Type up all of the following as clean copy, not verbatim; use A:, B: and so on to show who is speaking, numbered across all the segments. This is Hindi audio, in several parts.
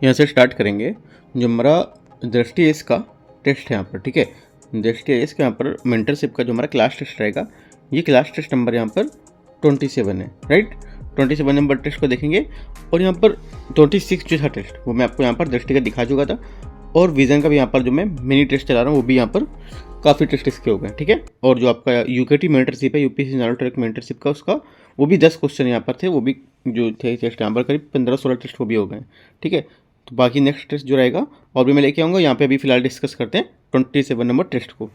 A: यहाँ से स्टार्ट करेंगे। जो हमारा दृष्टि एस का टेस्ट है यहाँ पर, ठीक है, दृष्टि एस का यहाँ पर मेंटरशिप का जो हमारा क्लास टेस्ट रहेगा, ये क्लास टेस्ट नंबर यहाँ पर 27 है, राइट। 27 नंबर टेस्ट को देखेंगे और यहाँ पर 26 जो था टेस्ट वो मैं आपको यहाँ पर दृष्टि का दिखा चुका था, और विजन का भी यहाँ पर जो मैं मिनी टेस्ट चला रहा हूँ वो भी यहाँ पर काफ़ी टेस्ट इसके हो गए, ठीक है। और जो आपका यूकेटी मेंटरशिप है, यूपीएससी जनरल ट्रैक मेंटरशिप का, उसका वो भी 10 क्वेश्चन यहाँ पर थे, वो भी जो थे टेस्ट यहाँ पर करीब 15-16 टेस्ट वो भी हो गए, ठीक है। तो बाकी नेक्स्ट टेस्ट जो रहेगा और भी मैं लेके आऊँगा। यहाँ पे अभी फिलहाल डिस्कस करते हैं 27 नंबर टेस्ट को।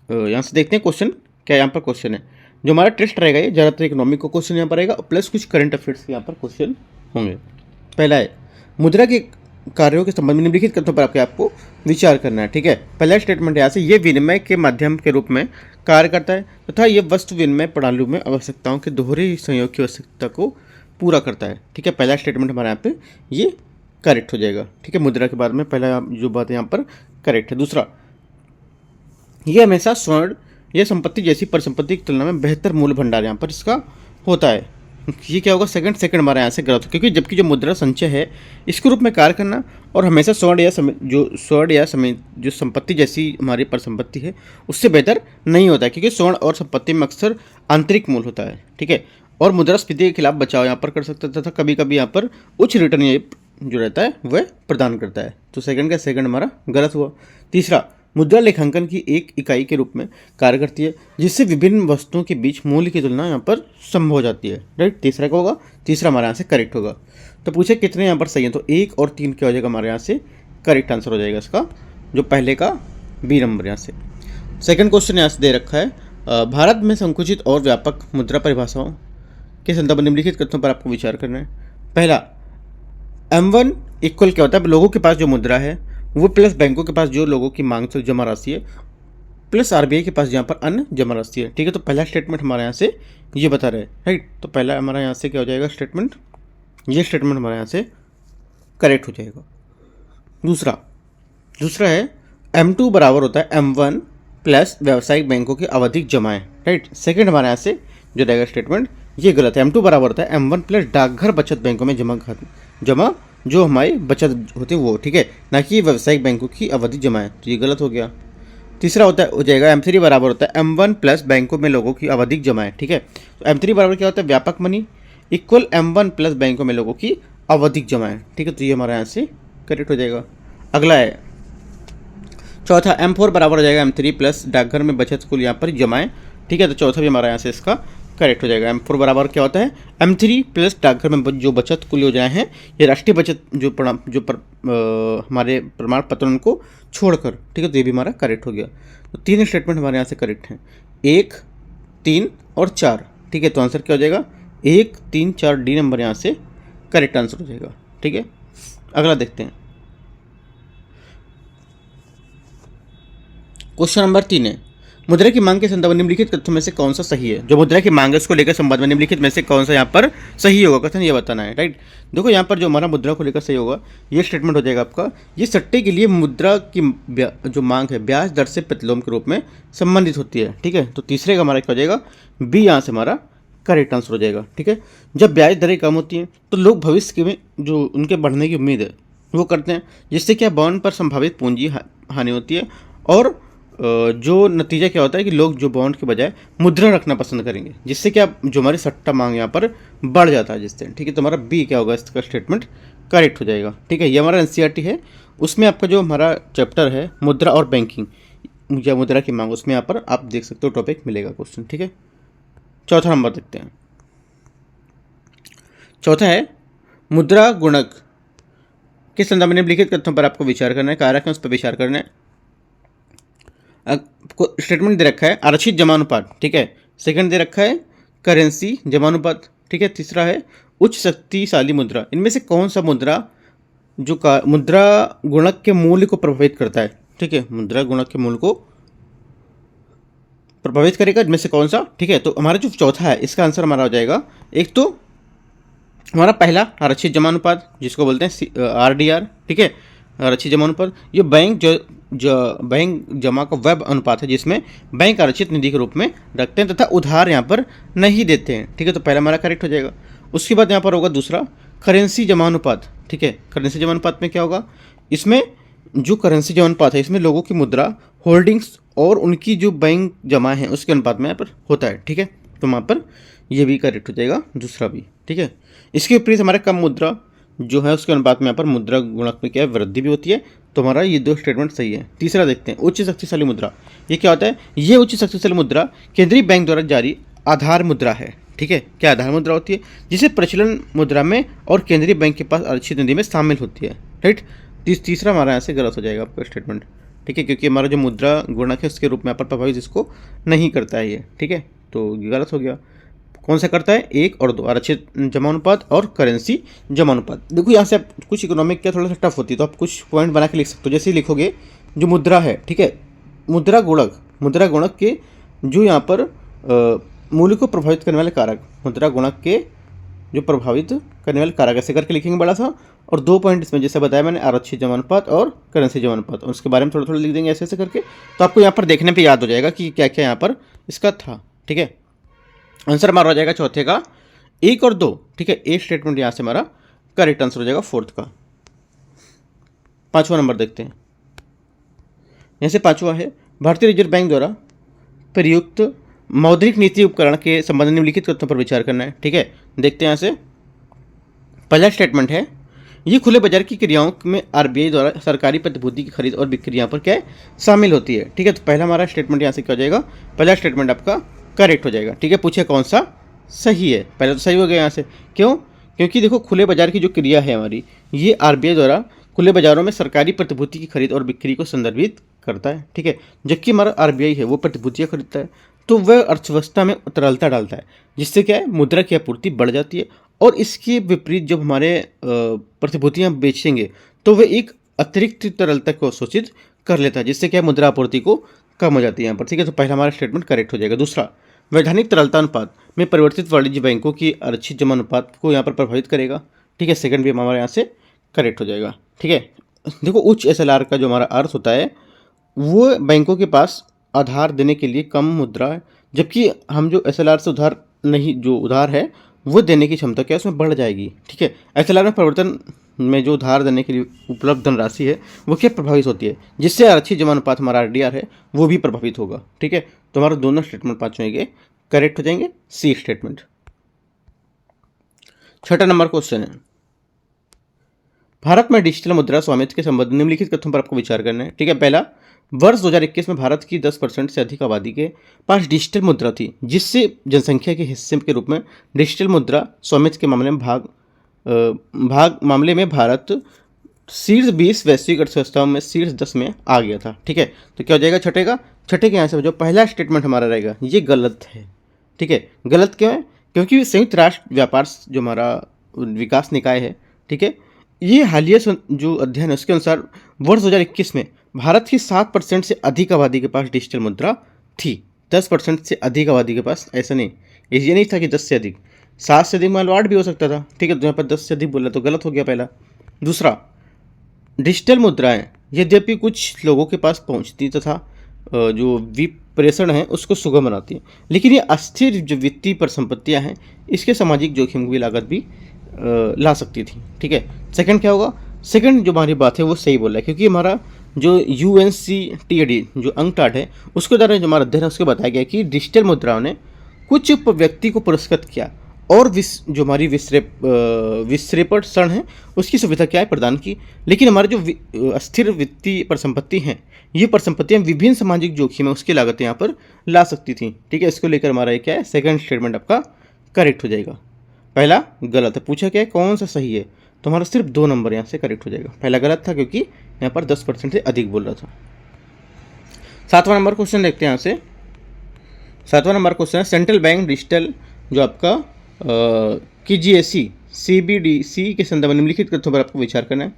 A: यहाँ से देखते हैं क्वेश्चन क्या यहाँ पर क्वेश्चन है। जो हमारा टेस्ट रहेगा ये ज़्यादातर इकोनॉमिक का क्वेश्चन यहाँ पर रहेगा, प्लस कुछ करंट अफेयर्स के यहाँ पर क्वेश्चन होंगे। पहला है मुद्रा के कार्यों के संबंध में निम्नलिखित कथनों पर आपको विचार करना है, ठीक है। पहला स्टेटमेंट यहाँ से, ये विनिमय के माध्यम के रूप में कार्य करता है तथा ये वस्तु विनिमय प्रणालियों में आवश्यकताओं के दोहरे संयोग की आवश्यकता को पूरा करता है, ठीक है। पहला स्टेटमेंट हमारे यहाँ पे ये करेक्ट हो जाएगा, ठीक है। मुद्रा के बारे में पहला जो बात है यहाँ पर करेक्ट है। दूसरा, ये हमेशा स्वर्ण या संपत्ति जैसी परिसंपत्ति की तुलना में बेहतर मूल्य भंडार यहाँ पर इसका होता है। ये क्या होगा, सेकंड हमारे यहाँ से गलत हो, क्योंकि जबकि जो मुद्रा संचय है इसके रूप में कार्य करना और हमेशा स्वर्ण या जो संपत्ति जैसी हमारी परिसंपत्ति है उससे बेहतर नहीं होता है, क्योंकि स्वर्ण और संपत्ति में अक्सर आंतरिक मूल्य होता है, ठीक है। और मुद्रास्फीति के खिलाफ बचाव यहाँ पर कर सकता था, कभी कभी यहाँ पर उच्च रिटर्न ये जो रहता है वह प्रदान करता है। तो सेकंड हमारा गलत हुआ। तीसरा, मुद्रा लेखांकन की एक इकाई के रूप में कार्य करती है जिससे विभिन्न वस्तुओं के बीच मूल्य की तुलना यहाँ पर संभव हो जाती है, राइट। तीसरा क्या होगा, तीसरा हमारे यहाँ से करेक्ट होगा। तो पूछे कितने यहाँ पर सही है, तो 1 और 3 क्या हो जाएगा हमारे यहाँ से करेक्ट आंसर हो जाएगा इसका, जो पहले का बी नंबर यहाँ से। सेकंड क्वेश्चन यहाँ से दे रखा है, भारत में संकुचित और व्यापक मुद्रा परिभाषाओं के संदर्भ में निम्नलिखित कथनों पर आपको विचार करना है। पहला, M1 इक्वल क्या होता है, लोगों के पास जो मुद्रा है वो प्लस बैंकों के पास जो लोगों की मांग से जमा राशि है प्लस आरबीआई के पास जहाँ पर अन्य जमा राशि है, ठीक है। तो पहला स्टेटमेंट हमारे यहाँ से ये बता रहे हैं, राइट। तो पहला हमारा यहाँ से क्या हो जाएगा स्टेटमेंट, ये स्टेटमेंट हमारे यहाँ से करेक्ट हो जाएगा। दूसरा है M2 बराबर होता है M1 प्लस व्यावसायिक बैंकों की आवधिक जमाएं, राइट। सेकेंड हमारे यहाँ से जो रहेगा स्टेटमेंट ये गलत है। M2 बराबर होता है M1 प्लस डाकघर बचत बैंकों में जमा जो हमारी बचत होती है वो, ठीक है, ना कि व्यावसायिक बैंकों की अवधि जमाएं, तो ये गलत हो गया। तीसरा हो जाएगा M3 बराबर होता है M1 प्लस बैंकों में लोगों की आवधिक जमाएं, ठीक है। तो M3 बराबर क्या होता है, व्यापक मनी इक्वल M1 प्लस बैंकों में लोगों की आवधिक जमाएं, ठीक है। तो ये हमारे यहाँ से करेक्ट हो जाएगा। अगला है चौथा, M4 बराबर हो जाएगा M3 प्लस डाकघर में बचत कुल यहाँ पर जमाएं, ठीक है। तो चौथा भी हमारे यहाँ से इसका करेक्ट हो जाएगा। M4 बराबर क्या होता है M3 प्लस डाकघर में जो बचत कुल योजनाएं हैं ये राष्ट्रीय बचत हमारे प्रमाण पत्र उनको छोड़कर, ठीक है। तो ये भी हमारा करेक्ट हो गया। तो 3 स्टेटमेंट हमारे यहाँ से करेक्ट हैं, 1, 3 और 4, ठीक है। तो आंसर क्या हो जाएगा 1, 3, 4 डी नंबर यहाँ से करेक्ट आंसर हो जाएगा, ठीक है। अगला देखते हैं, क्वेश्चन नंबर 3 है, मुद्रा की मांग के संदर्भ में निम्नलिखित कथनों में से कौन सा सही है। जो मुद्रा की मांग है उसको लेकर संबंध में निम्नलिखित में से कौन सा यहाँ पर सही होगा, कथन ये बताना है, राइट। देखो यहाँ पर जो हमारा मुद्रा को लेकर सही होगा ये स्टेटमेंट हो जाएगा आपका, ये सट्टे के लिए मुद्रा की जो मांग है ब्याज दर से प्रतिलोम के रूप में संबंधित होती है, ठीक है। तो तीसरे का हमारा क्या हो जाएगा बी यहाँ से हमारा करेक्ट आंसर हो जाएगा, ठीक है। जब ब्याज दरें कम होती हैं तो लोग भविष्य में जो उनके बढ़ने की उम्मीद है वो करते हैं, जिससे क्या बॉन्ड पर संभावित पूंजी हानि होती है, और जो नतीजा क्या होता है कि लोग जो बॉन्ड के बजाय मुद्रा रखना पसंद करेंगे, जिससे क्या जो हमारी सट्टा मांग यहाँ पर बढ़ जाता है जिससे, ठीक है। तो हमारा बी क्या होगा इसका स्टेटमेंट करेक्ट हो जाएगा, ठीक है। ये हमारा एनसीईआरटी है, उसमें आपका जो हमारा चैप्टर है मुद्रा और बैंकिंग या मुद्रा की मांग, उसमें यहाँ पर आप देख सकते हो टॉपिक मिलेगा क्वेश्चन, ठीक है। चौथा नंबर देखते हैं, चौथा है मुद्रा गुणक के संदर्भ में निम्नलिखित कथनों पर आपको विचार करना है, कारक है उस पर विचार करना है। स्टेटमेंट दे रखा है आरक्षित जमानुपात, ठीक है। सेकंड दे रखा है करेंसी जमानुपात, ठीक है। तीसरा है उच्च शक्तिशाली मुद्रा। इनमें से कौन सा मुद्रा जो मुद्रा गुणक के मूल्य को प्रभावित करता है, ठीक है। मुद्रा गुणक के मूल्य को प्रभावित करेगा, इनमें से कौन सा, ठीक है। तो हमारा जो चौथा है इसका आंसर हमारा हो जाएगा, एक तो हमारा पहला आरक्षित जमानुपात जिसको बोलते हैं आरडीआर, ठीक है, आरक्षित जमानुपात। ये बैंक जमा का वेब अनुपात है जिसमें बैंक आरक्षित निधि के रूप में रखते हैं तथा उधार यहाँ पर नहीं देते हैं, ठीक है। तो पहला हमारा करेक्ट हो जाएगा। उसके बाद यहाँ पर होगा दूसरा करेंसी जमानुपात, ठीक है। करेंसी जमा अनुपात में क्या होगा, इसमें जो करेंसी जमा अनुपात है इसमें लोगों की मुद्रा होल्डिंग्स और उनकी जो बैंक जमा है उसके अनुपात में यहाँ पर होता है, ठीक है। तो वहाँ पर ये भी करेक्ट हो जाएगा, दूसरा भी, ठीक है। इसके विपरीत हमारा कम मुद्रा जो है उसके अनुपात में यहाँ पर मुद्रा गुणक में क्या है, वृद्धि भी होती है। तो हमारा ये दो स्टेटमेंट सही है। तीसरा देखते हैं, उच्च शक्तिशाली मुद्रा। ये क्या होता है, ये उच्च शक्तिशाली मुद्रा केंद्रीय बैंक द्वारा जारी आधार मुद्रा है, ठीक है। क्या आधार मुद्रा होती है, जिसे प्रचलन मुद्रा में और केंद्रीय बैंक के पास आरक्षित निधि में शामिल होती है, राइट। तीसरा हमारा यहाँ से गलत हो जाएगा आपका स्टेटमेंट, ठीक है, क्योंकि हमारा जो मुद्रा गुणक है उसके रूप में यहाँ पर प्रभावित इसको नहीं करता है ये, ठीक है। तो ये गलत हो गया। कौन सा करता है, 1 और 2, आरक्षित जमा अनुपात और करेंसी जमा अनुपात। देखो यहाँ से आप कुछ इकोनॉमिक क्या थोड़ा सा टफ होती है, तो आप कुछ पॉइंट बना के लिख सकते हो। जैसे लिखोगे जो मुद्रा है, ठीक है, मुद्रा गुणक के जो यहाँ पर मूल्य को प्रभावित करने वाले कारक, मुद्रा गुणक के जो प्रभावित करने वाले कारक, ऐसे करके लिखेंगे बड़ा सा। और 2 पॉइंट इसमें जैसे बताया मैंने, आरक्षित जमा अनुपात और करेंसी जमा अनुपात, और उसके बारे में थोड़ा थोड़ा लिख देंगे ऐसे ऐसे करके। तो आपको यहाँ पर देखने पे याद हो जाएगा कि क्या क्या यहाँ पर इसका था, ठीक है। आंसर हमारा हो जाएगा चौथे का 1 और 2, ठीक है। ए स्टेटमेंट यहाँ से हमारा करेक्ट आंसर हो जाएगा, फोर्थ का। 5वां नंबर देखते हैं। यहाँ से 5वां है, भारतीय रिजर्व बैंक द्वारा प्रयुक्त मौद्रिक नीति उपकरण के संबंध में निम्नलिखित तथ्यों पर विचार करना है, ठीक है। देखते हैं यहाँ से, पहला स्टेटमेंट है, ये खुले बाजार की क्रियाओं में आरबीआई द्वारा सरकारी प्रतिभूति की खरीद और बिक्री यहाँ पर क्या है, शामिल होती है, ठीक है। तो पहला हमारा स्टेटमेंट यहाँ से क्या हो जाएगा, पहला स्टेटमेंट आपका करेक्ट हो जाएगा, ठीक है। पूछे कौन सा सही है, पहले तो सही हो गया यहाँ से। क्यों, क्योंकि देखो खुले बाजार की जो क्रिया है हमारी, ये आरबीआई द्वारा खुले बाजारों में सरकारी प्रतिभूति की खरीद और बिक्री को संदर्भित करता है, ठीक है। जबकि हमारा आरबीआई है वो प्रतिभूतियाँ खरीदता है, तो वह अर्थव्यवस्था में तरलता डालता है, जिससे क्या है, मुद्रा की आपूर्ति बढ़ जाती है। और इसके विपरीत जब हमारे प्रतिभूतियाँ बेचेंगे तो वह एक अतिरिक्त तरलता को अवशोषित कर लेता है, जिससे क्या मुद्रा आपूर्ति को कम हो जाती है यहाँ पर, ठीक है। तो पहला हमारा स्टेटमेंट करेक्ट हो जाएगा। दूसरा, वैधानिक तरलता अनुपात में परिवर्तित वाणिज्य बैंकों की आरक्षित जमा अनुपात को यहाँ पर प्रभावित करेगा, ठीक है। सेकंड भी हमारे यहाँ से करेक्ट हो जाएगा, ठीक है। देखो उच्च एसएलआर का जो हमारा अर्थ होता है, वो बैंकों के पास आधार देने के लिए कम मुद्रा है, जबकि हम जो एसएलआर से उधार नहीं, जो उधार है वो देने की क्षमता क्या है उसमें बढ़ जाएगी, ठीक है। एसएलआर में परिवर्तन में जो उधार देने के लिए उपलब्ध धनराशि है वो क्या प्रभावित होती है, जिससे आरक्षित जमा अनुपात हमारा आरडीआर है वो भी प्रभावित होगा, ठीक है। तो हमारा दोनों स्टेटमेंट 5 होंगे करेक्ट हो जाएंगे, सी स्टेटमेंट। 6वां नंबर क्वेश्चन है, भारत में डिजिटल मुद्रा स्वामित्व के संबंध में निम्नलिखित कथनों पर आपको विचार करना है, ठीक है। पहला, वर्ष 2021 में भारत की 10% से अधिक आबादी के पास डिजिटल मुद्रा थी, जिससे जनसंख्या के हिस्से के रूप में डिजिटल मुद्रा स्वामित्व के मामले में भारत शीर्ष 20 वैश्विक अर्थव्यवस्थाओं में शीर्ष 10 में आ गया था, ठीक है। तो क्या हो जाएगा छठे के यहाँ से जो पहला स्टेटमेंट हमारा रहेगा ये गलत है, ठीक है। गलत क्यों है, क्योंकि संयुक्त राष्ट्र व्यापार जो हमारा विकास निकाय है, ठीक है, ये हालिया जो अध्ययन है उसके अनुसार वर्ष 2021 में भारत की 7% से अधिक आबादी के पास डिजिटल मुद्रा थी। 10% से अधिक आबादी के पास ऐसा नहीं, ये नहीं था कि 10 से अधिक, 7 से अधिक मान लो 8 भी हो सकता था, ठीक है। तो यहाँ पर 10 से अधिक बोला तो गलत हो गया पहला। दूसरा, डिजिटल मुद्राएं यद्यपि कुछ लोगों के पास पहुँचती तथा जो विप्रेषण है उसको सुगम बनाती है, लेकिन ये अस्थिर जो वित्तीय परिसंपत्तियाँ हैं इसके सामाजिक जोखिम की लागत भी ला सकती थी, ठीक है। सेकंड क्या होगा, सेकंड जो हमारी बात है वो सही बोल रहा है, क्योंकि हमारा जो UNCTAD जो अंकटाड है उसके द्वारा जो हमारा अध्ययन है उसके बताया गया कि डिजिटल मुद्राओं ने कुछ व्यक्ति को पुरस्कृत किया और जो हमारी विश्लेषण है उसकी सुविधा क्या है प्रदान की, लेकिन हमारे जो अस्थिर वित्तीय परिसंपत्ति हैं ये परिसंपत्तियाँ विभिन्न सामाजिक जोखिम है उसकी लागतें यहाँ पर ला सकती थी, ठीक है। इसको लेकर हमारा क्या है, सेकंड स्टेटमेंट आपका करेक्ट हो जाएगा। पहला गलत है, पूछा क्या है कौन सा सही है, तो हमारा सिर्फ 2 नंबर यहाँ से करेक्ट हो जाएगा। पहला गलत था क्योंकि यहाँ पर 10% से अधिक बोल रहा था। 7वां नंबर क्वेश्चन देखते हैं यहाँ से। 7वां नंबर क्वेश्चन है, सेंट्रल बैंक डिजिटल जो आपका KGSE CBDC के संदर्भ में निम्नलिखित तथ्यों पर आपको विचार करना है।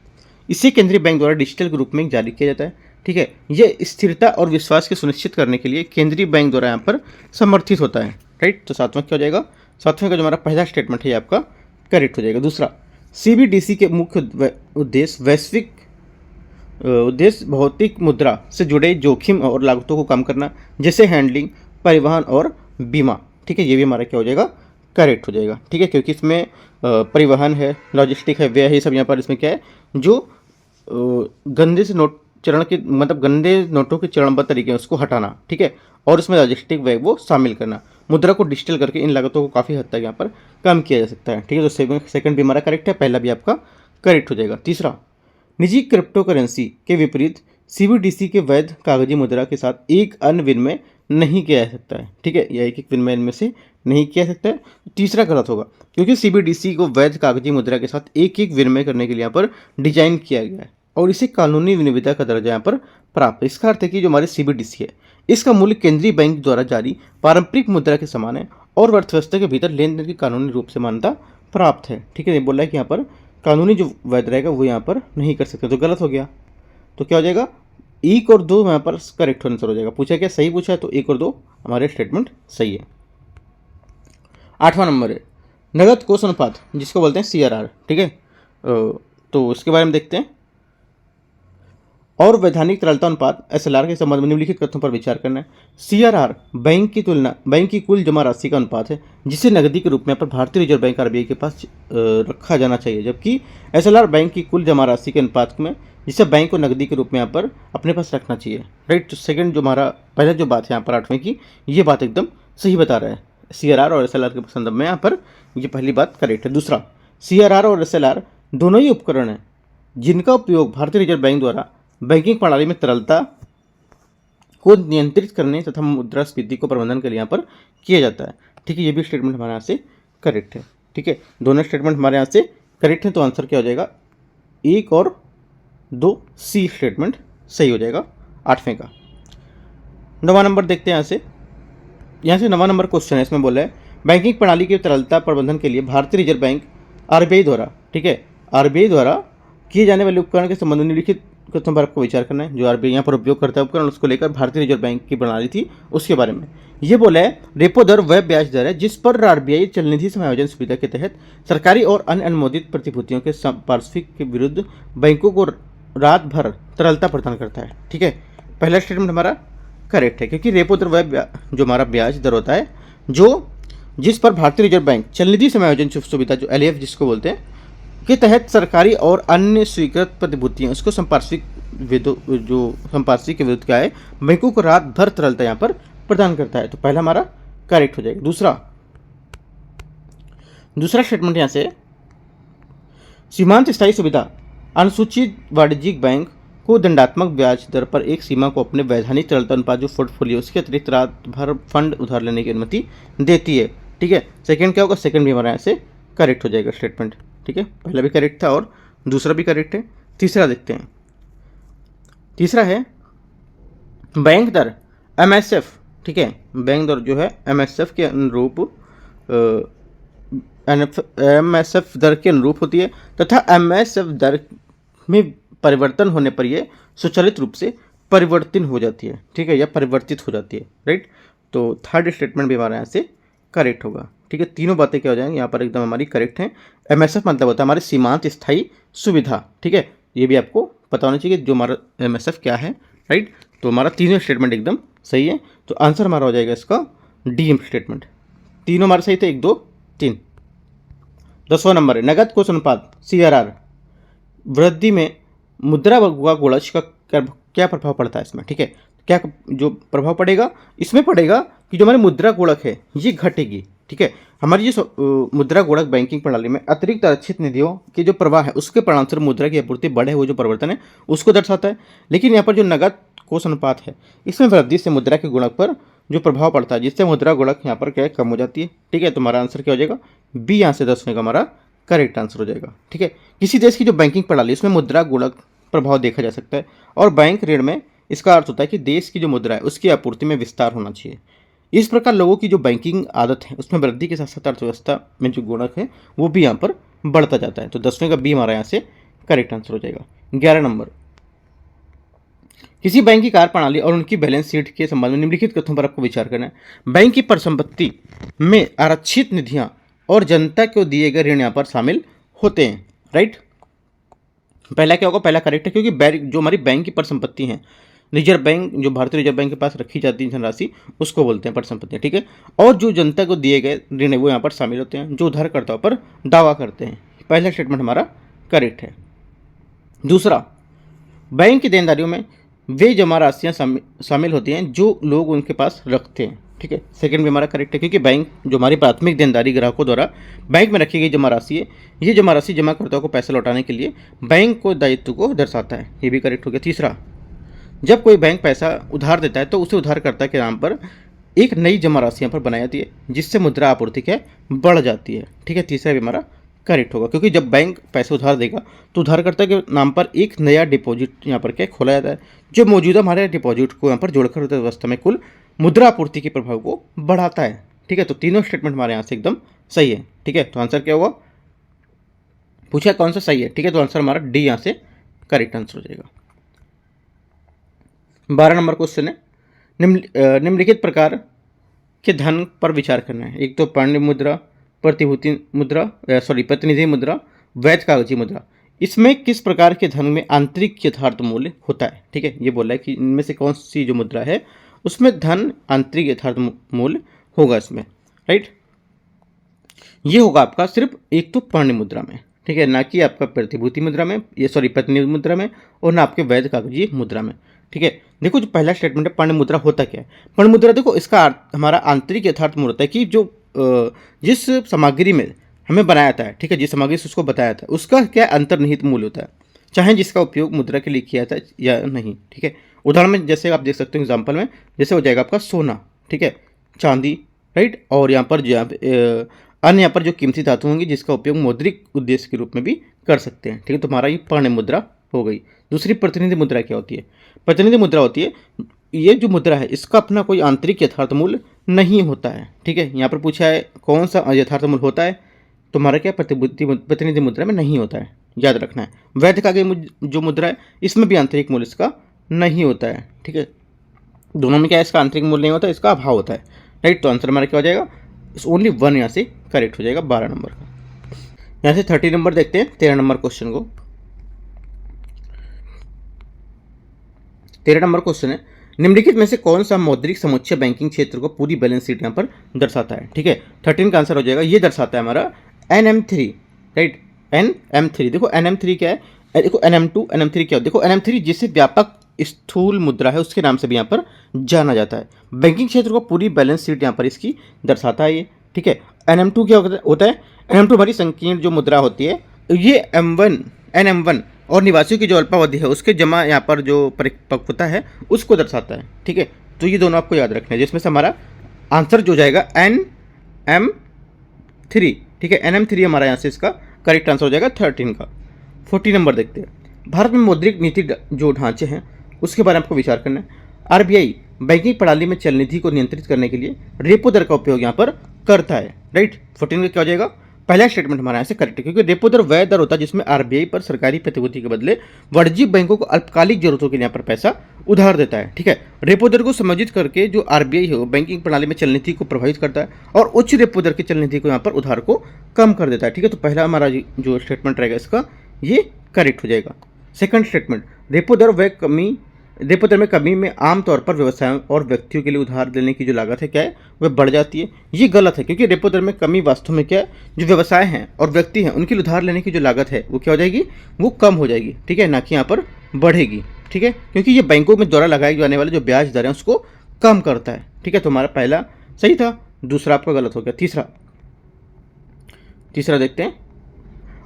A: इसे केंद्रीय बैंक द्वारा डिजिटल के रूप में जारी किया जाता है, ठीक है। यह स्थिरता और विश्वास के सुनिश्चित करने के लिए केंद्रीय बैंक द्वारा यहाँ पर समर्थित होता है, राइट। तो 7वां क्या हो जाएगा, 7वें का जो हमारा पहला स्टेटमेंट है ये आपका करेक्ट हो जाएगा। दूसरा, CBDC के मुख्य उद्देश्य भौतिक मुद्रा से जुड़े जोखिम और लागतों को कम करना, जैसे हैंडलिंग, परिवहन और बीमा, ठीक है। ये भी हमारा क्या हो जाएगा करेक्ट हो जाएगा। ठीक है, क्योंकि इसमें परिवहन है, लॉजिस्टिक है, व्यय है, ये सब यहाँ पर इसमें क्या है, जो गंदे से नोट चरण के मतलब गंदे नोटों के चरणबद्ध तरीके हैं उसको हटाना। ठीक है, और उसमें लॉजिस्टिक व्यय वो शामिल करना, मुद्रा को डिजिटल करके इन लागतों को काफ़ी हद तक यहाँ पर कम किया जा सकता है। ठीक है, तो सेकंड भी हमारा करेक्ट है, पहला भी आपका करेक्ट हो जाएगा। तीसरा, निजी क्रिप्टो करेंसी के विपरीत सीबीडीसी के वैध कागजी मुद्रा के साथ एक अन्य विनिमय नहीं किया जा सकता है। ठीक है, या एक विनिमय इनमें से नहीं किया जा सकता है। तीसरा गलत होगा, क्योंकि सीबीडीसी को वैध कागजी मुद्रा के साथ एक विनिमय करने के लिए यहाँ पर डिजाइन किया गया है और इसे कानूनी विनिविदा का दर्जा यहाँ पर प्राप्त है। इसका अर्थ है कि जो हमारे सीबीडीसी है इसका मूल्य केंद्रीय बैंक द्वारा जारी पारंपरिक मुद्रा के समान है और अर्थव्यवस्था के भीतर लेन देन की कानूनी रूप से मान्यता प्राप्त है। ठीक है, ये बोला है कि यहाँ पर कानूनी जो वैध रहेगा वो यहाँ पर नहीं कर सकते, तो गलत हो गया। तो क्या हो जाएगा, 1 और 2 यहाँ पर करेक्ट आंसर हो जाएगा। पूछा क्या, सही पूछा है, तो 1 और 2 हमारे स्टेटमेंट सही है। 8वां नंबर है नगद कोष अनुपात, जिसको बोलते हैं CRR। ठीक है, तो उसके बारे में देखते हैं। और वैधानिक तरलता अनुपात SLR के संबंध में निम्नलिखित तथ्यों पर विचार करना है। CRR बैंक की कुल जमा राशि का अनुपात है जिसे नकदी के रूप में पर भारतीय रिजर्व बैंक RBI के पास रखा जाना चाहिए, जबकि SLR बैंक की कुल जमा राशि के अनुपात में जिसे बैंक को नकदी के रूप में यहाँ पर अपने पास रखना चाहिए। राइट, तो सेकंड जो हमारा पहला जो बात है यहाँ पर 8वें की, ये बात एकदम सही बता रहा है। CRR और SLR के संदर्भ में यहाँ पर ये पहली बात करेक्ट है। दूसरा, CRR और SLR दोनों ही उपकरण हैं जिनका उपयोग भारतीय रिजर्व बैंक द्वारा बैंकिंग प्रणाली में तरलता को नियंत्रित करने तथा मुद्रास्फीति को प्रबंधन के लिए यहाँ पर किया जाता है। ठीक है, ये भी स्टेटमेंट हमारे यहाँ से करेक्ट है। ठीक है, दोनों स्टेटमेंट हमारे यहाँ से करेक्ट है, तो आंसर क्या हो जाएगा, 1 और 2 सी स्टेटमेंट सही हो जाएगा 8वें का। 9वां नंबर देखते हैं यहाँ से 9वां नंबर क्वेश्चन है, इसमें बोला है बैंकिंग प्रणाली की तरलता प्रबंधन के लिए भारतीय रिजर्व बैंक RBI द्वारा, ठीक है, RBI द्वारा किए जाने वाले उपकरण के संबंध में निम्नलिखित तथ्यों पर आपको विचार करना है। जो RBI यहाँ पर उपयोग करता है उपकरण, उसको लेकर भारतीय रिजर्व बैंक की प्रणाली थी उसके बारे में ये बोला है। रेपो दर वह ब्याज दर है जिस पर RBI चलनिधि समायोजन सुविधा के तहत सरकारी और अन्य अनुमोदित प्रतिभूतियों के पार्श्विक के विरुद्ध बैंकों को रात भर तरलता प्रदान करता है। ठीक है, पहला स्टेटमेंट हमारा करेक्ट है, क्योंकि रेपो दर वह जो हमारा ब्याज दर होता है जो जिस पर भारतीय रिजर्व बैंक चलनिधि समायोजन सुविधा जो LAF जिसको बोलते हैं के तहत सरकारी और अन्य स्वीकृत प्रतिभूतियां उसको संपार्श्विक के विरुद्ध क्या है, बैंकों को रात भर तरलता यहाँ पर प्रदान करता है। तो पहला हमारा करेक्ट हो जाएगा। दूसरा स्टेटमेंट यहाँ से, सीमांत स्थायी सुविधा अनुसूचित वाणिज्यिक बैंक को दंडात्मक ब्याज दर पर एक सीमा को अपने वैधानिक तरलता अनुपात जो पोर्टफोलियो उसके अतिरिक्त रात भर फंड उधार लेने की अनुमति देती है। ठीक है, सेकंड क्या होगा, सेकंड भी हमारा यहाँ से करेक्ट हो जाएगा स्टेटमेंट। ठीक है, पहला भी करेक्ट था और दूसरा भी करेक्ट है। तीसरा देखते हैं, तीसरा है बैंक दर MSF। ठीक है, बैंक दर जो है MSF के अनुरूप MSF दर के अनुरूप होती है तथा MSF दर में परिवर्तन होने पर यह स्वचालित रूप से परिवर्तित हो जाती है। ठीक है, या परिवर्तित हो जाती है। राइट, तो थर्ड स्टेटमेंट भी हमारे यहाँ से करेक्ट होगा। ठीक है, तीनों बातें क्या हो जाएंगी यहाँ पर एकदम हमारी करेक्ट हैं। MSF मतलब होता है हमारे सीमांत स्थायी सुविधा। ठीक है, ये भी आपको पता होना चाहिए कि जो हमारा MSF क्या है। राइट, तो हमारा तीनों स्टेटमेंट एकदम सही है, तो आंसर हमारा हो जाएगा इसका D स्टेटमेंट। तीनों हमारे सही थे, 1 2 3। 10वां नंबर है नगद कोष अनुपात CRR वृद्धि में मुद्रा व गुणज का क्या प्रभाव पड़ता है इसमें। ठीक है, क्या जो प्रभाव पड़ेगा इसमें पड़ेगा कि जो हमारी मुद्रा गुणक है ये घटेगी। ठीक है, हमारी जो मुद्रा गुणक बैंकिंग प्रणाली में अतिरिक्त आरक्षित निधियों के जो प्रवाह है उसके परिणामस्वरूप मुद्रा की आपूर्ति बढ़े हुए जो परिवर्तन है उसको दर्शाता है। लेकिन यहाँ पर जो नगद कोष अनुपात है इसमें वृद्धि से मुद्रा के गुणक पर जो प्रभाव पड़ता है जिससे मुद्रा गुणक यहाँ पर क्या कम हो जाती है। ठीक है, तो हमारा आंसर क्या हो जाएगा, B यहाँ से 10वें का हमारा करेक्ट आंसर हो जाएगा। ठीक है, किसी देश की जो बैंकिंग प्रणाली उसमें मुद्रा गुणक प्रभाव देखा जा सकता है और बैंक ऋण में इसका अर्थ होता है कि देश की जो मुद्रा है उसकी आपूर्ति में विस्तार होना चाहिए। इस प्रकार लोगों की जो बैंकिंग आदत है उसमें वृद्धि के साथ साथ अर्थव्यवस्था में जो गुणक है वो भी यहाँ पर बढ़ता जाता है। तो 10वें का B हमारा यहाँ से करेक्ट आंसर हो जाएगा। 11 नंबर, किसी बैंक की कार्य प्रणाली और उनकी बैलेंस शीट के संबंध में निम्नलिखित तथ्यों पर आपको विचार करना है। बैंक की परिसंपत्ति में आरक्षित निधियां और जनता को दिए गए ऋण यहाँ पर शामिल होते हैं। राइट, पहला क्या होगा, पहला करेक्ट है, क्योंकि जो हमारी बैंक की परिसंपत्ति है रिजर्व बैंक, जो भारतीय रिजर्व बैंक के पास रखी जाती है धनराशि, उसको बोलते हैं परिसंपत्तियाँ, ठीक है। और जो जनता को दिए गए ऋण है वो यहाँ पर शामिल होते हैं, जो उधारकर्ताओं पर दावा करते हैं। पहला स्टेटमेंट हमारा करेक्ट है। दूसरा, बैंक की देनदारियों में वे जमा राशियाँ शामिल होती हैं जो लोग उनके पास रखते हैं, ठीक है। सेकंड भी हमारा करेक्ट है, क्योंकि बैंक जो हमारी प्राथमिक देनदारी ग्राहकों द्वारा बैंक में रखी गई जमा राशि है, ये जमा राशि जमाकर्ताओं को पैसा लौटाने के लिए बैंक को दायित्व को दर्शाता है, ये भी करेक्ट हो गया। तीसरा, जब कोई बैंक पैसा उधार देता है तो उसे उधारकर्ता के नाम पर एक नई जमा राशि यहाँ पर बनाई जाती है, जिससे मुद्रा आपूर्ति क्या बढ़ जाती है, ठीक है। तीसरा भी हमारा करेक्ट होगा, क्योंकि जब बैंक पैसे उधार देगा तो उधारकर्ता के नाम पर एक नया डिपॉजिट यहाँ पर क्या खोला जाता है, जो मौजूदा हमारे डिपॉजिट को यहाँ पर जोड़कर अर्थव्यवस्था में कुल मुद्रा आपूर्ति के प्रभाव को बढ़ाता है, ठीक है। तो तीनों स्टेटमेंट हमारे यहाँ से एकदम सही है, ठीक है। तो आंसर क्या होगा, पूछा कौन सा सही है, ठीक है। तो आंसर हमारा डी यहाँ से करेक्ट आंसर हो जाएगा। 12 नंबर क्वेश्चन है, निम्नलिखित प्रकार के धन पर विचार करना है। एक तो पांड्य मुद्रा, प्रतिभूति मुद्रा, प्रतिनिधि मुद्रा, वैध कागजी मुद्रा। इसमें किस प्रकार के धन में आंतरिक यथार्थ मूल्य होता है, ठीक है। ये बोला है कि इनमें से कौन सी जो मुद्रा है उसमें धन आंतरिक यथार्थ मूल्य होगा इसमें, राइट। ये होगा आपका सिर्फ एक तो पांड्य मुद्रा में, ठीक है, ना कि आपका प्रतिभूति मुद्रा में, प्रतिनिधि मुद्रा में, और ना आपके वैध कागजी मुद्रा में, ठीक है। देखो जो पहला स्टेटमेंट है, पांड्य मुद्रा होता क्या है। पांड्य मुद्रा देखो इसका हमारा आंतरिक यथार्थ मूल्य होता है कि जो जिस सामग्री में हमें बनाया जाता है, ठीक है, जिस सामग्री से उसको बताया जाता है उसका क्या अंतर्निहित मूल्य होता है, चाहे जिसका उपयोग मुद्रा के लिए किया जाता है या नहीं, ठीक है। उदाहरण में जैसे आप देख सकते हो एग्जाम्पल में, जैसे हो जाएगा आपका सोना, ठीक है, चांदी, राइट, और यहाँ पर अन्य यहाँ पर जो कीमती धातु होंगी जिसका उपयोग मौद्रिक उद्देश्य के रूप में भी कर सकते हैं, ठीक है। तो हमारा ये पांड्य मुद्रा हो गई। दूसरी प्रतिनिधि मुद्रा क्या होती है। प्रतिनिधि मुद्रा होती है, ये जो मुद्रा है इसका अपना कोई आंतरिक यथार्थ मूल्य नहीं होता है, ठीक है। यहाँ पर पूछा है कौन सा यथार्थ मूल्य होता है, तो हमारा क्या प्रतिनिधि मुद्रा में नहीं होता है, याद रखना है। वैध कागज जो मुद्रा है इसमें भी आंतरिक मूल्य इसका नहीं होता है, ठीक है। दोनों में क्या है, इसका आंतरिक मूल्य नहीं होता, इसका अभाव होता है, राइट। तो आंसर हमारा क्या हो जाएगा, ओनली 1 यहाँ से करेक्ट हो जाएगा 12 नंबर का। यहाँ से 30 नंबर देखते हैं, 13 नंबर क्वेश्चन को। 13 नंबर क्वेश्चन है, निम्नलिखित में से कौन सा मौद्रिक समुच्चय बैंकिंग क्षेत्र को पूरी बैलेंस शीट यहाँ पर दर्शाता है, ठीक है। 13 का आंसर हो जाएगा, ये दर्शाता है हमारा NM3, राइट, NM3। देखो NM3 क्या है, देखो NM2 NM3 क्या है, देखो NM3 जिसे व्यापक स्थूल मुद्रा है उसके नाम से भी यहाँ पर जाना जाता है। बैंकिंग क्षेत्र को पूरी बैलेंस शीट यहाँ पर इसकी दर्शाता है ये, ठीक है। NM2 क्या होता है, NM2 हमारी संकीर्ण जो मुद्रा होती है, ये NM1 और निवासियों की जो अल्पावधि है उसके जमा यहाँ पर जो परिपक्वता है उसको दर्शाता है, ठीक है। तो ये दोनों आपको याद रखना है, जिसमें से हमारा आंसर जो जाएगा NM3, ठीक है। NM3 हमारा यहाँ से इसका करेक्ट आंसर हो जाएगा 13 का। 40 नंबर देखते हैं, भारत में मौद्रिक नीति जो ढांचे हैं उसके बारे में आपको विचार करना है। RBI बैंकिंग प्रणाली में चल निधि को नियंत्रित करने के लिए रेपो दर का उपयोग यहाँ पर करता है, राइट। 14 का क्या हो जाएगा, पहला स्टेटमेंट हमारा यहाँ से करेक्ट है, क्योंकि रेपो दर वह दर होता है जिसमें RBI पर सरकारी प्रतिभूति के बदले वाणिज्यिक बैंकों को अल्पकालिक जरूरतों के लिए यहाँ पर पैसा उधार देता है, ठीक है। रेपो दर को समायोजित करके जो RBI है वो बैंकिंग प्रणाली में चल नीति को प्रभावित करता है और उच्च रेपो दर की चल नीति को यहाँ पर उधार को कम कर देता है, ठीक है। तो पहला हमारा जो स्टेटमेंट रहेगा इसका ये करेक्ट हो जाएगा। सेकंड स्टेटमेंट, रेपो दर में कमी में आमतौर पर व्यवसायों और व्यक्तियों के लिए उधार देने की जो लागत है क्या है वह बढ़ जाती है। ये गलत है, क्योंकि रेपो दर में कमी वास्तव में क्या है, जो व्यवसाय हैं और व्यक्ति हैं उनके लिए उधार लेने की जो लागत है वो क्या हो जाएगी, वो कम हो जाएगी, ठीक है, ना कि यहाँ पर बढ़ेगी, ठीक है। क्योंकि ये बैंकों में द्वारा लगाए जाने वाले जो ब्याज दर है उसको कम करता है, ठीक है। तो हमारा पहला सही था, दूसरा आपका गलत हो गया। तीसरा देखते हैं,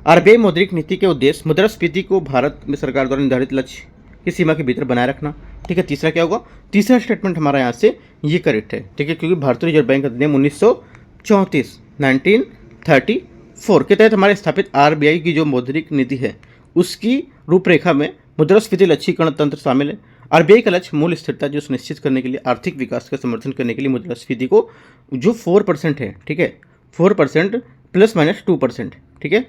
A: RBI मौद्रिक नीति के उद्देश्य मुद्रास्फीति को भारत में सरकार द्वारा निर्धारित लक्ष्य की सीमा के भीतर बनाए रखना, ठीक है। तीसरा क्या होगा, तीसरा स्टेटमेंट हमारा यहाँ से ये करेक्ट है, ठीक है, क्योंकि भारतीय रिजर्व बैंक अधिनियम 1934 के तहत हमारे स्थापित RBI की जो मौद्रिक नीति है उसकी रूपरेखा में मुद्रास्फीति लक्ष्यीकरण तंत्र शामिल है। RBI का लक्ष्य मूल्य स्थिरता जो सुनिश्चित करने के लिए आर्थिक विकास का समर्थन करने के लिए मुद्रास्फीति को जो 4% है, ठीक है, 4% ±2%, ठीक है,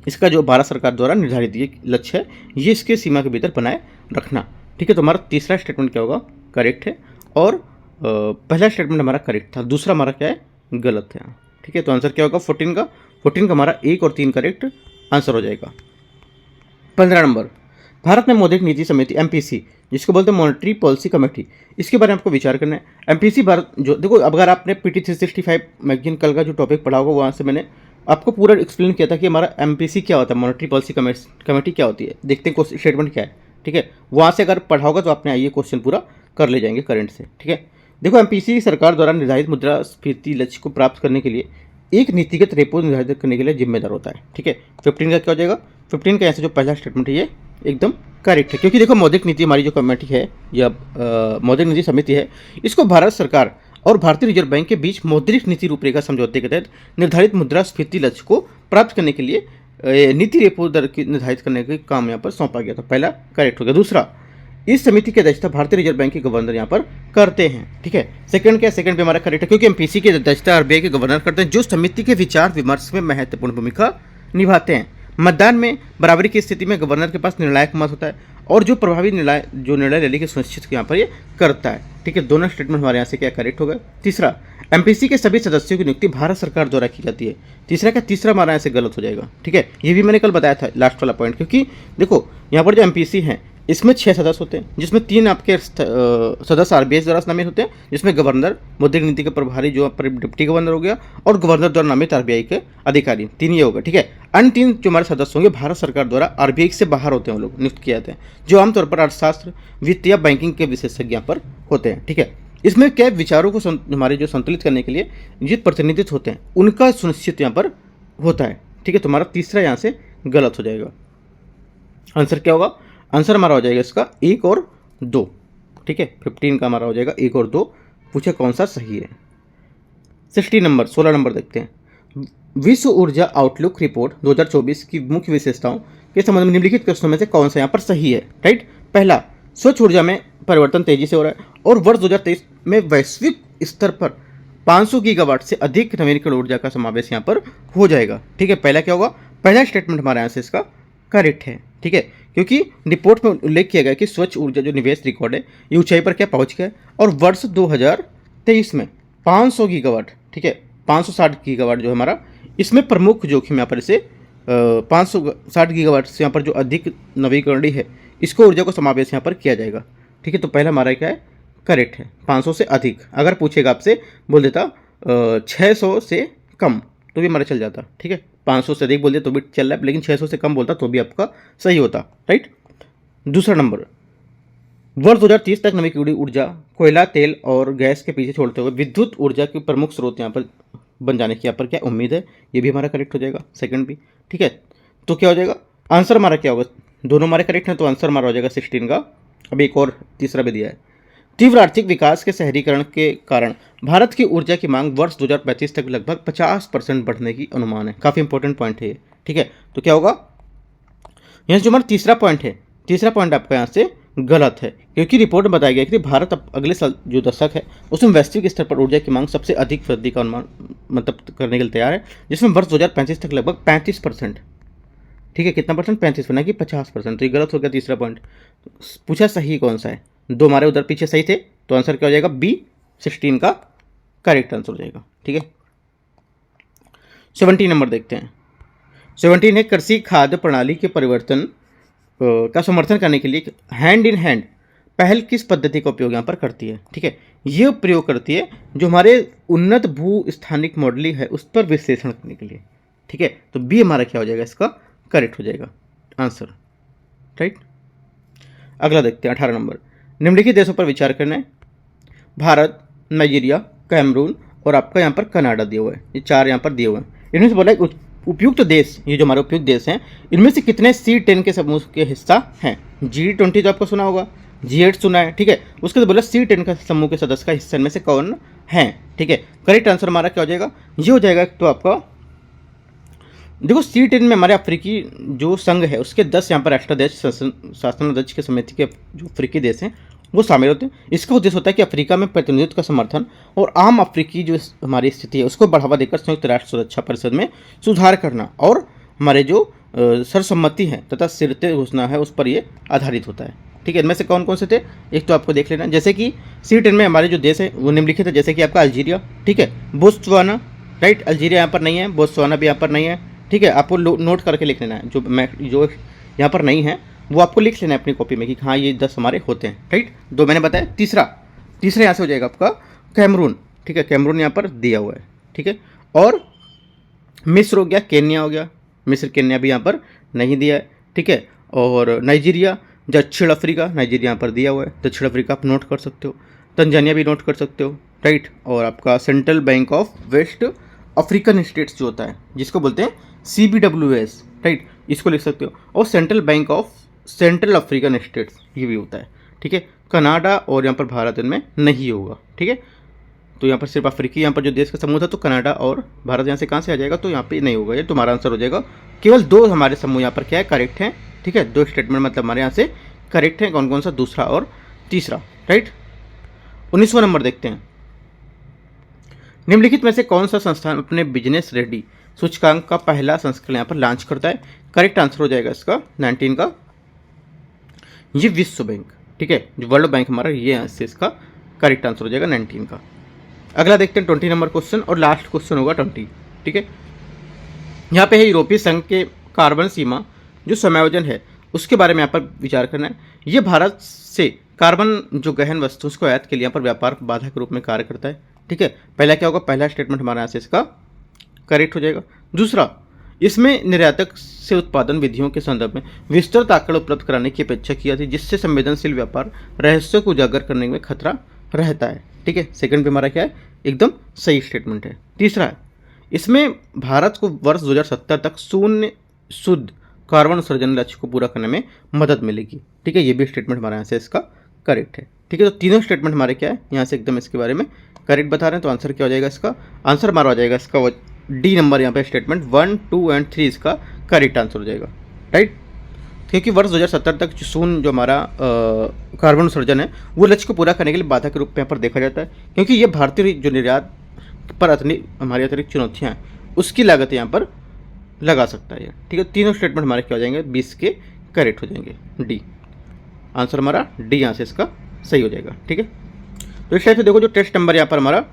A: इसका जो भारत सरकार द्वारा निर्धारित ये लक्ष्य है ये इसके सीमा के भीतर बनाए रखना, ठीक है। तो हमारा तीसरा स्टेटमेंट क्या होगा, करेक्ट है, और पहला स्टेटमेंट हमारा करेक्ट था, दूसरा हमारा क्या है, गलत है, ठीक है। तो आंसर क्या होगा 14 का हमारा 1 और 3 करेक्ट आंसर हो जाएगा। 15 नंबर, भारत में मौद्रिक नीति समिति एमपीसी, जिसको बोलते हैं मॉनेटरी पॉलिसी कमेटी, इसके बारे में आपको विचार करना है। एमपीसी भारत जो देखो, अगर आपने पीटी 365 मैगजीन कल का जो टॉपिक पढ़ा होगा वहाँ से मैंने आपको पूरा एक्सप्लेन किया था कि हमारा एमपीसी क्या होता है, मॉनेटरी पॉलिसी कमेटी क्या होती है। देखते हैं क्वेश्चन स्टेटमेंट क्या है, ठीक है। वहाँ से अगर पढ़ा होगा तो आपने आइए क्वेश्चन पूरा कर ले जाएंगे करंट से, ठीक है। देखो, एमपीसी सरकार द्वारा निर्धारित मुद्रास्फीति लक्ष्य को प्राप्त करने के लिए एक नीतिगत रेपो निर्धारित करने के लिए जिम्मेदार होता है, ठीक है। 15 का क्या हो जाएगा, 15 का यहाँ से जो पहला स्टेटमेंट है ये एकदम करेक्ट है, क्योंकि देखो मौद्रिक नीति हमारी जो कमेटी है या मौद्रिक नीति समिति है, इसको भारत सरकार और भारतीय रिजर्व बैंक के बीच मौद्रिक नीति रूपरेखा समझौते के तहत निर्धारित मुद्रास्फीति लक्ष्य को प्राप्त करने के लिए नीति रेपो दर की निर्धारित करने का काम यहाँ पर सौंपा गया था। पहला करेक्ट हो गया। दूसरा, इस समिति की अध्यक्षता भारतीय रिजर्व बैंक के गवर्नर यहाँ पर करते हैं, ठीक है। सेकंड क्या, सेकंड पे हमारा करेक्ट है, क्योंकि एमपीसी की अध्यक्षता आरबीआई के गवर्नर करते हैं, जो समिति के विचार विमर्श में महत्वपूर्ण भूमिका निभाते हैं। मतदान में बराबरी की स्थिति में गवर्नर के पास निर्णायक मत होता है और जो प्रभावी निर्णय लेने की सुनिश्चित यहाँ पर ये करता है, ठीक है। दोनों स्टेटमेंट हमारे यहाँ से क्या करेक्ट होगा। तीसरा, एमपीसी के सभी सदस्यों की नियुक्ति भारत सरकार द्वारा की जाती है। तीसरा का तीसरा हमारा यहाँ से गलत हो जाएगा, ठीक है। ये भी मैंने कल बताया था लास्ट वाला पॉइंट, क्योंकि देखो यहाँ पर जो एमपीसी हैं इसमें 6 सदस्य होते हैं, जिसमें 3 आपके सदस्य आरबीआई द्वारा नामित होते हैं, जिसमें गवर्नर, मौद्रिक नीति के प्रभारी जो डिप्टी गवर्नर हो गया, और गवर्नर द्वारा नामित आरबीआई के अधिकारी, 3 ये होगा, ठीक है। अन्य 3 जो हमारे सदस्य होंगे भारत सरकार द्वारा आरबीआई से बाहर होते हैं, वो लोग नियुक्त किए जाते हैं, जो आमतौर पर अर्थशास्त्र, वित्त या बैंकिंग के विशेषज्ञ यहाँ पर होते हैं, ठीक है। इसमें क्या विचारों को हमारे जो संतुलित करने के लिए जो प्रतिनिधित्व होते हैं उनका सुनिश्चित यहाँ पर होता है, ठीक है। तुम्हारा तीसरा यहाँ से गलत हो जाएगा। आंसर क्या होगा, आंसर हमारा हो जाएगा इसका 1 और 2, ठीक है। 15 का हमारा हो जाएगा 1 और 2। पूछे कौन सा सही है। 16 नंबर देखते हैं। विश्व ऊर्जा आउटलुक रिपोर्ट 2024 की मुख्य विशेषताओं के संबंध में निम्नलिखित प्रश्नों में से कौन सा यहाँ पर सही है, राइट। पहला, स्वच्छ ऊर्जा में परिवर्तन तेजी से हो रहा है और वर्ष 2023 में वैश्विक स्तर पर 500 गीगावाट से अधिक नवीकरणीय ऊर्जा का समावेश यहाँ पर हो जाएगा, ठीक है। पहला क्या होगा, पहला स्टेटमेंट हमारे यहाँ से इसका करेक्ट है, ठीक है, क्योंकि रिपोर्ट में उल्लेख किया गया कि स्वच्छ ऊर्जा जो निवेश रिकॉर्ड है ये ऊंचाई पर क्या पहुंच गया है और वर्ष 2023 में 500 गीगावाट, ठीक है, 560 गीगावाट जो हमारा इसमें प्रमुख जोखिम यहाँ पर इसे 560 गीगावाट से यहाँ पर जो अधिक नवीकरणीय है इसको ऊर्जा को समावेश यहाँ पर किया जाएगा, ठीक है। तो पहला हमारा क्या है, करेक्ट है। 500 से अधिक अगर पूछेगा आपसे, बोल देता 600 से कम तो भी हमारा चल जाता, ठीक है। 500 से अधिक बोल दिया तो भी चल रहा है, लेकिन 600 से कम बोलता तो भी आपका सही होता, राइट। दूसरा नंबर, वर्ष 2030 तक नवीकरणीय ऊर्जा कोयला, तेल और गैस के पीछे छोड़ते हुए विद्युत ऊर्जा के प्रमुख स्रोत यहाँ पर बन जाने की यहाँ पर क्या उम्मीद है, ये भी हमारा करेक्ट हो जाएगा, सेकंड भी, ठीक है। तो क्या हो जाएगा, आंसर हमारा क्या होगा, दोनों हमारे करेक्ट हैं, तो आंसर हमारा हो जाएगा 16 का। अब एक और तीसरा भी दिया है। तीव्र आर्थिक विकास के शहरीकरण के कारण भारत की ऊर्जा की मांग वर्ष 2035 तक लगभग 50% बढ़ने की अनुमान है। काफ़ी इंपॉर्टेंट पॉइंट है ये, ठीक है। तो क्या होगा, यहाँ जो हमारा तीसरा पॉइंट है, तीसरा पॉइंट आपका यहाँ से गलत है, क्योंकि रिपोर्ट में बताया गया कि भारत अब अगले साल जो दशक है उसमें वैश्विक स्तर पर ऊर्जा की मांग सबसे अधिक वृद्धि का अनुमान मतलब करने के लिए तैयार है, जिसमें वर्ष 2035 तक लगभग 35%, ठीक है। कितना परसेंट, 35 ना कि 50%। तो ये गलत हो गया तीसरा पॉइंट। पूछा सही कौन सा है, 2 हमारे उधर पीछे सही थे, तो आंसर क्या हो जाएगा, बी 16 का करेक्ट आंसर हो जाएगा, ठीक है। 17 नंबर देखते हैं। 17 है, कृषि खाद्य प्रणाली के परिवर्तन का समर्थन करने के लिए हैंड इन हैंड पहल किस पद्धति का उपयोग यहाँ पर करती है, ठीक है। ये प्रयोग करती है जो हमारे उन्नत भू स्थानिक मॉडलिंग है उस पर विश्लेषण करने के लिए, ठीक है। तो बी हमारा क्या हो जाएगा, इसका करेक्ट हो जाएगा आंसर, राइट। अगला देखते हैं 18 नंबर। निम्नलिखित देशों पर विचार करना है। भारत, नाइजीरिया, कैमरून और आपका यहाँ पर कनाडा दिए हुए हैं, ये 4 यहाँ पर दिए हुए हैं। इनमें से बोला है उपयुक्त देश, ये जो हमारे उपयुक्त देश हैं इनमें से कितने C10 के समूह के हिस्सा हैं। G20 तो आपको सुना होगा, G8 सुना है, ठीक है। उसके बाद बोला C10 का समूह के सदस्य का हिस्सा इनमें से कौन है, ठीक है। करेक्ट आंसर हमारा क्या हो जाएगा, ये हो जाएगा। तो आपका देखो C10 में हमारे अफ्रीकी जो संघ है उसके 10 यहाँ पर राष्ट्र देश शासनाध्यक्ष के समिति के जो अफ्रीकी देश हैं वो शामिल होते हैं। इसका उद्देश्य होता है कि अफ्रीका में प्रतिनिधित्व का समर्थन और आम अफ्रीकी जो हमारी स्थिति है उसको बढ़ावा देकर संयुक्त राष्ट्र सुरक्षा परिषद में सुधार करना और हमारे जो सर्वसम्मति है तथा स्थिरता घोषणा है उस पर ये आधारित होता है, ठीक है। इनमें से कौन कौन से थे, एक तो आपको देख लेना, जैसे कि C10 में हमारे जो देश है वो निम्नलिखित है, जैसे कि आपका अल्जीरिया, ठीक है, बोत्सवाना, राइट। अल्जीरिया यहाँ पर नहीं है, बोत्सवाना भी यहाँ पर नहीं है, ठीक है। आपको नोट करके लिख लेना है जो यहाँ पर नहीं है वो आपको लिख लेना है अपनी कॉपी में कि हाँ ये 10 हमारे होते हैं, राइट। 2 मैंने बताया। तीसरा यहाँ से हो जाएगा आपका कैमरून, ठीक है, कैमरून यहाँ पर दिया हुआ है, ठीक है। और मिस्र हो गया, केन्या हो गया, मिस्र केन्या भी यहाँ पर नहीं दिया है, ठीक है। और नाइजीरिया, दक्षिण अफ्रीका, नाइजीरिया यहाँ पर दिया हुआ है, दक्षिण अफ्रीका आप नोट कर सकते हो, तंजानिया भी नोट कर सकते हो, राइट। और आपका Central Bank of West African States जो होता है, जिसको बोलते हैं CBWS, राइट, इसको लिख सकते हो। और central Bank of central African states, ये भी होता है, ठीक है। कनाडा और यहाँ पर भारत इनमें नहीं होगा, ठीक है। तो यहाँ पर सिर्फ अफ्रीकी यहाँ पर जो देश का समूह था, तो कनाडा और भारत यहाँ से कहाँ से आ जाएगा, तो यहाँ पे नहीं होगा, ये तुम्हारा आंसर हो जाएगा। केवल 2 हमारे समूह यहाँ पर क्या है, करेक्ट हैं, ठीक है। 2 स्टेटमेंट मतलब हमारे यहाँ से करेक्ट है। कौन कौन सा, दूसरा और तीसरा, राइट। 19वां नंबर देखते हैं। निम्नलिखित में से कौन सा संस्थान अपने बिजनेस रेडी सूचकांक का पहला संस्करण यहाँ पर लॉन्च करता है? करेक्ट आंसर हो जाएगा इसका 19 का ये विश्व बैंक, ठीक है, जो वर्ल्ड बैंक हमारा, ये इसका करेक्ट आंसर हो जाएगा 19 का। अगला देखते हैं 20 नंबर क्वेश्चन और लास्ट क्वेश्चन होगा 20, ठीक है। यहाँ पे है यूरोपीय संघ के कार्बन सीमा जो समायोजन है उसके बारे में यहाँ पर विचार करना है। ये भारत से कार्बन जो गहन वस्तु उसको आयात के लिए यहाँ पर व्यापार बाधा के रूप में कार्य करता है, ठीक है। पहला क्या होगा, पहला स्टेटमेंट हमारे यहाँ से इसका करेक्ट हो जाएगा। दूसरा, इसमें निर्यातक से उत्पादन विधियों के संदर्भ में विस्तृत आंकड़े उपलब्ध कराने की अपेक्षा की जाती है, जिससे संवेदनशील व्यापार रहस्यों को उजागर करने में खतरा रहता है, ठीक है। सेकंड पे हमारा क्या है, एकदम सही स्टेटमेंट है। तीसरा है, इसमें भारत को वर्ष 2070 तक शून्य शुद्ध कार्बन उत्सर्जन लक्ष्य को पूरा करने में मदद मिलेगी, ठीक है। ये भी स्टेटमेंट हमारे यहाँ से इसका करेक्ट है, ठीक है। तो तीनों स्टेटमेंट हमारे क्या है, यहाँ से एकदम इसके बारे में करेक्ट बता रहे हैं। तो आंसर क्या हो जाएगा इसका, आंसर हमारा हो जाएगा इसका डी नंबर, यहाँ पे स्टेटमेंट 1, 2 एंड 3 इसका करेक्ट आंसर हो जाएगा, राइट। क्योंकि वर्ष 2070 तक जो शून्य जो हमारा कार्बन उत्सर्जन है वो लक्ष्य को पूरा करने के लिए बाधा के रूप में यहाँ पर देखा जाता है, क्योंकि ये भारतीय जो निर्यात पर हमारी अतिरिक्त चुनौतियाँ हैं उसकी लागत यहाँ पर लगा सकता है, ठीक है। तीनों स्टेटमेंट हमारे क्या हो जाएंगे, 20 के करेक्ट हो जाएंगे। डी आंसर हमारा डी यहाँ से इसका सही हो जाएगा, ठीक है। तो इस टाइप से देखो, जो टेस्ट नंबर यहाँ पर हमारा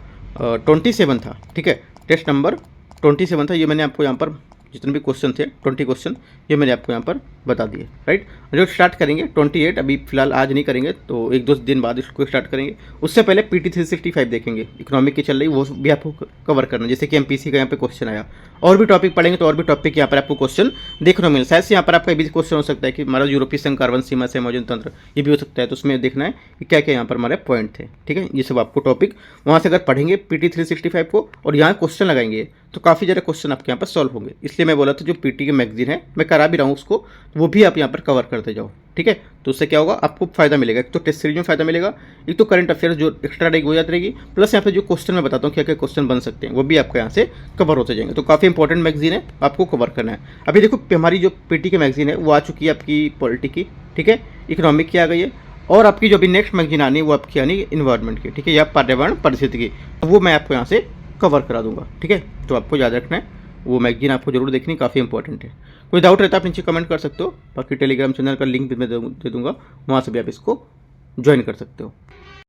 A: 27 था, ठीक है, टेस्ट नंबर 27 था। ये मैंने आपको यहाँ पर जितने भी क्वेश्चन थे 20 क्वेश्चन ये मैंने आपको यहाँ पर बता दिए, राइट। जो स्टार्ट करेंगे 28, अभी फिलहाल आज नहीं करेंगे, तो 1-2 दिन बाद इसको स्टार्ट करेंगे। उससे पहले PT 365 देखेंगे, इकोनॉमिक की चल रही, वो भी आपको कवर करना, जैसे कि MPC का यहाँ पे क्वेश्चन आया। और भी टॉपिक पढ़ेंगे तो और भी टॉपिक यहाँ पर आपको क्वेश्चन देखने को मिले। शायद से यहाँ पर आपका भी क्वेश्चन हो सकता है कि हमारा यूरोपीय संघ कार्बन सीमा समायोजन तंत्र, ये भी हो सकता है। तो उसमें देखना है कि क्या क्या यहाँ पर हमारे पॉइंट थे, ठीक है। ये सब आपको टॉपिक वहाँ से अगर पढ़ेंगे PT 365 को और यहाँ क्वेश्चन लगाएंगे तो काफ़ी ज़्यादा क्वेश्चन आपके यहाँ पर सॉल्व होंगे। इसलिए मैं बोला था जो PT की मैगजीन है मैं करा भी रहा हूँ उसको, वो भी आप यहाँ पर कवर करते जाओ, ठीक है। तो उससे क्या होगा, आपको फायदा मिलेगा। एक तो टेस्ट सीरीज में फायदा मिलेगा, एक तो करंट अफेयर्स जो एक्स्ट्रा रहेगी वो याद रहेगी, प्लस यहाँ पे जो क्वेश्चन मैं बताता हूँ क्या क्या क्वेश्चन बन सकते हैं वो भी आपको यहाँ से कवर होते जाएंगे। तो काफ़ी इंपॉर्टेंट मैगजीन है, आपको कवर करना है। अभी देखो हमारी जो PT की मैगजीन है वो आ चुकी है आपकी पॉलिटी की, ठीक है, इकोनॉमिक की आ गई है, और आपकी जो अभी नेक्स्ट मैगजीन आनी है वो आपकी आनी इन्वायरमेंट की, ठीक है, या पर्यावरण परिस्थिति की, तो वो मैं आपको यहाँ से कवर करा दूंगा, ठीक है। तो आपको याद रखना है, वो मैगजीन आपको जरूर देखनी, काफ़ी इंपॉर्टेंट है। कोई डाउट रहता है आप नीचे कमेंट कर सकते हो, बाकी टेलीग्राम चैनल का लिंक भी मैं दे दूंगा, वहाँ से भी आप इसको ज्वाइन कर सकते हो।